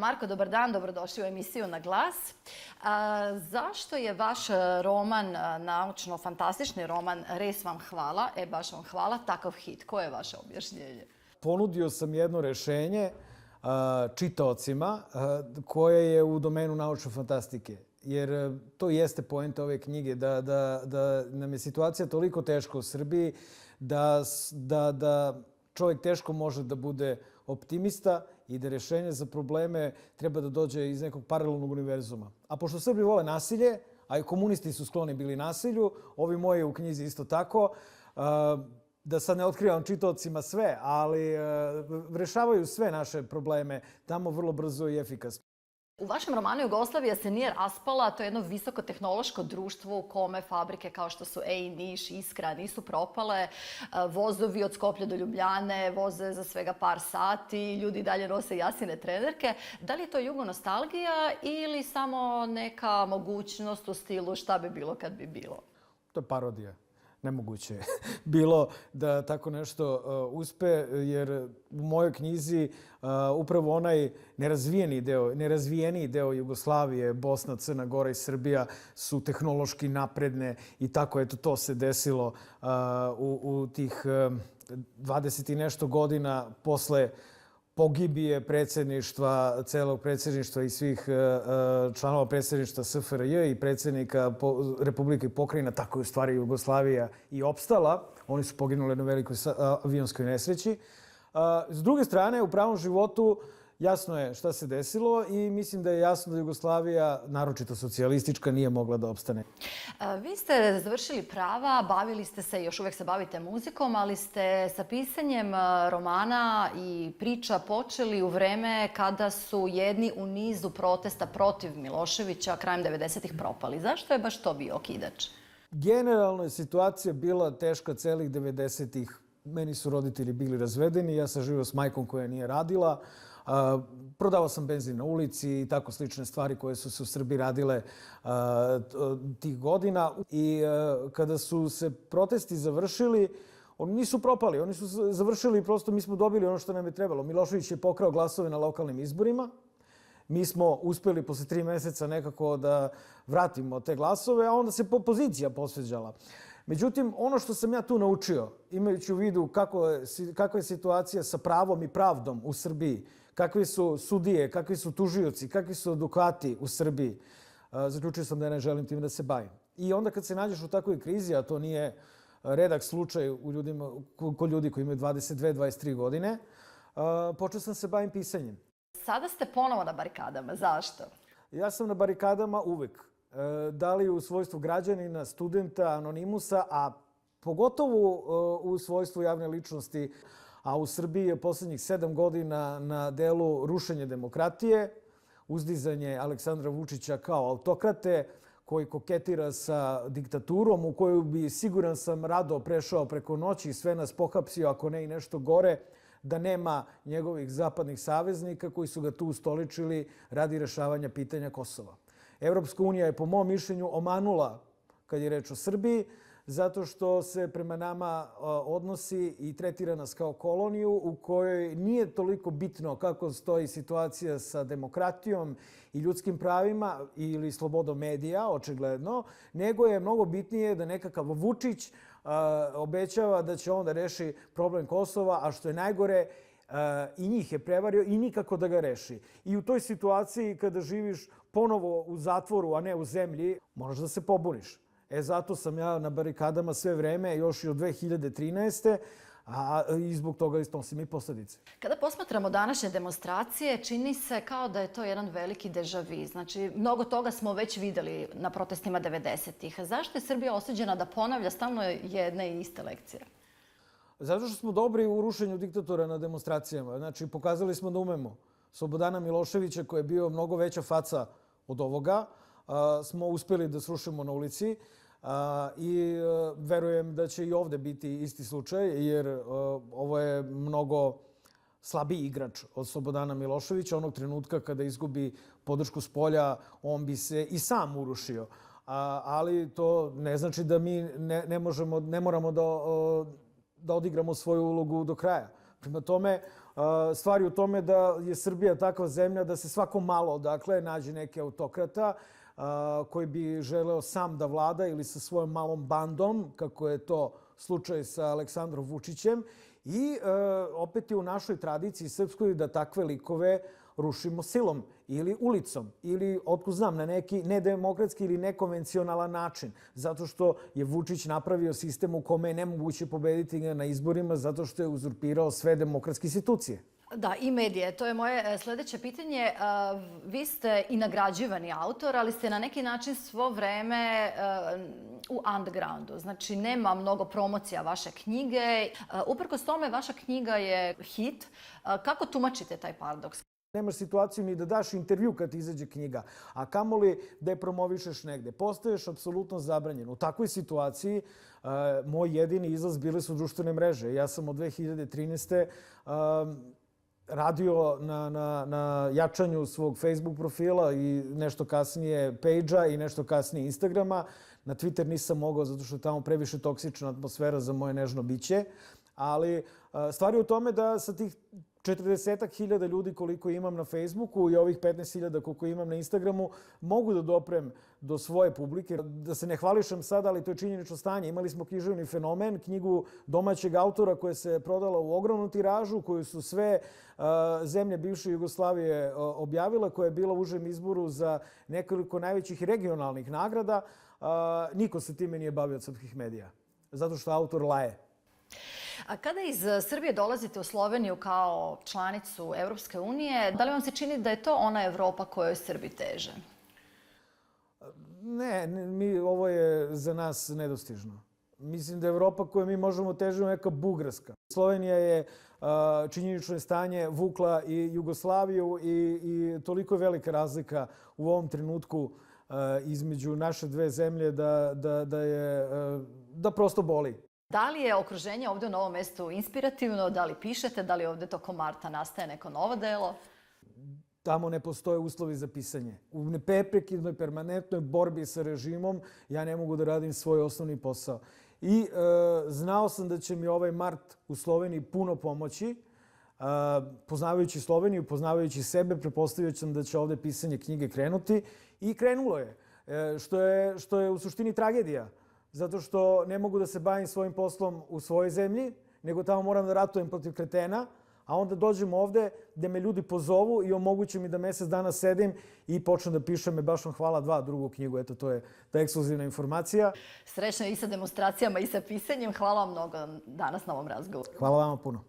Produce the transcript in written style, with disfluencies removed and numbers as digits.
Marko, dobar dan, dobrodošli u emisiju Na glas. Zašto je vaš roman, naučno-fantastični roman Res vam hvala, baš vam hvala, takav hit? Koje je vaše objašnjenje? Ponudio sam jedno rešenje čitaocima koje je u domenu naučne fantastike. Jer to jeste poenta ove knjige, da nam je situacija toliko teška u Srbiji da čovjek teško može da bude optimista i da rešenje za probleme treba da dođe iz nekog paralelnog univerzuma. A pošto Srbi vole nasilje, a i komunisti su skloni bili nasilju, ovi moji u knjizi isto tako, da sad ne otkrivam čitaocima sve, ali rešavaju sve naše probleme tamo vrlo brzo i efikasno. U vašem romanu Jugoslavija se nije raspala, to je jedno visokotehnološko društvo u kome fabrike kao što su Niš, Iskra nisu propale, vozovi od Skoplja do Ljubljane voze za svega par sati, ljudi dalje nose jasine trenerke. Da li je to jugonostalgija ili samo neka mogućnost u stilu šta bi bilo kad bi bilo? To je parodija. Nemoguće je bilo da tako nešto uspe, jer u mojoj knjizi upravo onaj nerazvijeniji deo Jugoslavije, Bosna, Crna Gora i Srbija su tehnološki napredne i tako, eto, to se desilo u tih 20 i nešto godina posle pogibije predsjedništva, celog predsjedništva i svih članova predsjedništva SFRJ i predsjednika Republike i pokrajina, tako je u stvari Jugoslavija i opstala. Oni su poginuli na velikoj avionskoj nesreći. S druge strane, u pravom životu jasno je šta se desilo i mislim da je jasno da Jugoslavija, naročito socijalistička, nije mogla da opstane. Vi ste završili prava, bavili ste se, još uvek se bavite muzikom, ali ste sa pisanjem romana i priča počeli u vreme kada su jedni u nizu protesta protiv Miloševića krajem 90-ih propali. Zašto je baš to bio okidač? Generalno je situacija bila teška celih 90-ih. Meni su roditelji bili razvedeni, ja sam živio s majkom koja nije radila. Prodavao sam benzin na ulici i tako slične stvari koje su se u Srbiji radile tih godina. I kada su se protesti završili, oni nisu propali, oni su završili i prosto mi smo dobili ono što nam je trebalo. Milošević je pokrao glasove na lokalnim izborima. Mi smo uspeli posle 3 meseca nekako da vratimo te glasove, a onda se opozicija posveđala. Međutim, ono što sam ja tu naučio, imajući u vidu kakva je situacija sa pravom i pravdom u Srbiji, kakvi su sudije, kakvi su tužioci, kakvi su advokati u Srbiji, zaključio sam da ne želim tim da se bavim. I onda kad se nađeš u takvoj krizi, a to nije redak slučaj kod ljudi koji imaju 22-23 godine, počeo sam se bavim pisanjem. Sada ste ponovo na barikadama. Zašto? Ja sam na barikadama uvek. Da li u svojstvu građanina, studenta, anonimusa, a pogotovo u svojstvu javne ličnosti. A u Srbiji je poslednjih 7 godina na delu rušenje demokratije, uzdizanje Aleksandra Vučića kao autokrate, koji koketira sa diktaturom, u koju bi, siguran sam, rado prešao preko noći i sve nas pohapsio, ako ne i nešto gore, da nema njegovih zapadnih saveznika koji su ga tu ustoličili radi rešavanja pitanja Kosova. Evropska unija je, po mom mišljenju, omanula kad je reč o Srbiji, zato što se prema nama odnosi i tretira nas kao koloniju u kojoj nije toliko bitno kako stoji situacija sa demokratijom i ljudskim pravima ili slobodom medija, očigledno, nego je mnogo bitnije da nekakav Vučić obećava da će on da reši problem Kosova, a što je najgore, i njih je prevario i nikako da ga reši. I u toj situaciji kada živiš ponovo u zatvoru, a ne u zemlji, moraš da se pobuniš. Zato sam ja na barikadama sve vreme, još i od 2013. I zbog toga snosim i posledice. Kada posmatramo današnje demonstracije, čini se kao da je to jedan veliki deja vu. Znači, mnogo toga smo već videli na protestima 90-ih. Zašto je Srbija osuđena da ponavlja stalno jedne i iste lekcije? Zato što smo dobri u rušenju diktatora na demonstracijama. Znači, pokazali smo da umemo. Slobodana Miloševića, koji je bio mnogo veća faca od ovoga, smo uspeli da srušimo na ulici i verujem da će i ovde biti isti slučaj, jer ovo je mnogo slabiji igrač od Slobodana Miloševića. Onog trenutka kada izgubi podršku spolja, on bi se i sam urušio. Ali to ne znači da mi ne moramo da odigramo svoju ulogu do kraja. Prema tome, Stvar je u tome da je Srbija takva zemlja da se svako malo, dakle, nađe neki autokrata koji bi želeo sam da vlada ili sa svojom malom bandom, kako je to slučaj sa Aleksandrom Vučićem. I opet je u našoj tradiciji srpskoj da takve likove rušimo silom ili ulicom ili, otkud znam, na neki nedemokratski ili nekonvencionalan način. Zato što je Vučić napravio sistem u kome je nemoguće pobediti ga na izborima zato što je uzurpirao sve demokratske institucije. Da, i medije. To je moje sledeće pitanje. Vi ste i nagrađivani autor, ali ste na neki način svo vreme u undergroundu. Znači, nema mnogo promocija vaše knjige. Uprkos tome, vaša knjiga je hit. Kako tumačite taj paradoks? Nemaš situaciju ni da daš intervju kad ti izađe knjiga, a kamoli da je promovišeš negde. Postaješ apsolutno zabranjen. U takvoj situaciji moj jedini izlaz bile su društvene mreže. Ja sam od 2013. radio na jačanju svog Facebook profila i nešto kasnije page-a i nešto kasnije Instagrama. Na Twitter nisam mogao zato što je tamo previše toksična atmosfera za moje nežno biće. Ali stvar je u tome da sa tih 40.000 ljudi koliko imam na Facebooku i ovih 15.000 koliko imam na Instagramu mogu da doprem do svoje publike. Da se ne hvališem sad, ali to je činjenično stanje. Imali smo književni fenomen, knjigu domaćeg autora koja se prodala u ogromnu tiražu, koju su sve zemlje bivše Jugoslavije objavile, koja je bila u užem izboru za nekoliko najvećih regionalnih nagrada. Niko se time nije bavio od srpskih medija, zato što autor laje. A kada iz Srbije dolazite u Sloveniju kao članicu Evropske unije, da li vam se čini da je to ona Evropa kojoj Srbi teže? Ne, ovo je za nas nedostižno. Mislim da je Evropa koju mi možemo težiti neka Bugarska. Slovenija je činjenično stanje vukla i Jugoslaviju i toliko je velika razlika u ovom trenutku između naše dve zemlje da prosto boli. Da li je okruženje ovde u Novom mestu inspirativno? Da li pišete? Da li ovde tokom marta nastaje neko novo delo? Tamo ne postoje uslovi za pisanje. U neprekidnoj, permanentnoj borbi sa režimom ja ne mogu da radim svoj osnovni posao. I znao sam da će mi ovaj mart u Sloveniji puno pomoći. Poznavajući Sloveniju, poznavajući sebe, pretpostavio sam da će ovde pisanje knjige krenuti. I krenulo je. Što je u suštini tragedija. Zato što ne mogu da se bavim svojim poslom u svojoj zemlji, nego tamo moram da ratujem protiv kretena, a onda dođem ovde gde me ljudi pozovu i omoguće mi da mesec dana sedim i počnem da pišem Baš vam hvala 2, drugu knjigu. Eto, to je ta ekskluzivna informacija. Srećno i sa demonstracijama i sa pisanjem. Hvala vam mnogo danas na ovom razgovoru. Hvala vama puno.